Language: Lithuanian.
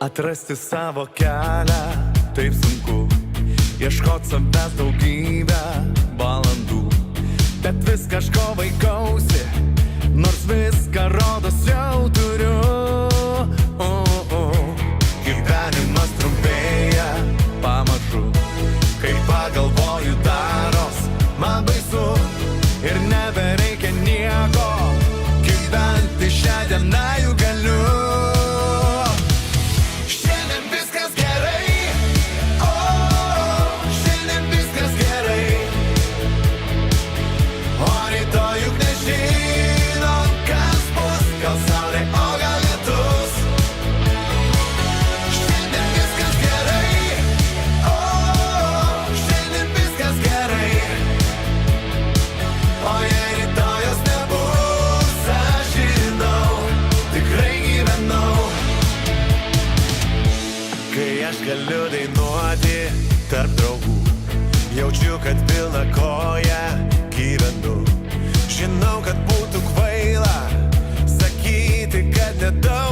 Atrasti savo kelią taip sunku, ieškot savęs daugybę valandų, bet vis kažko vaikausi, nors viską rodos jau turiu. Gyvenimas trumpėja pamažu, kai pagalvoju daros man baisu ir nebereikia nieko, gyventi šią dieną jau galiu. Aš galiu dainuoti tarp draugų, jaučiu, kad pilna koja gyvenu. Žinau, kad būtų kvaila sakyti, kad nedaug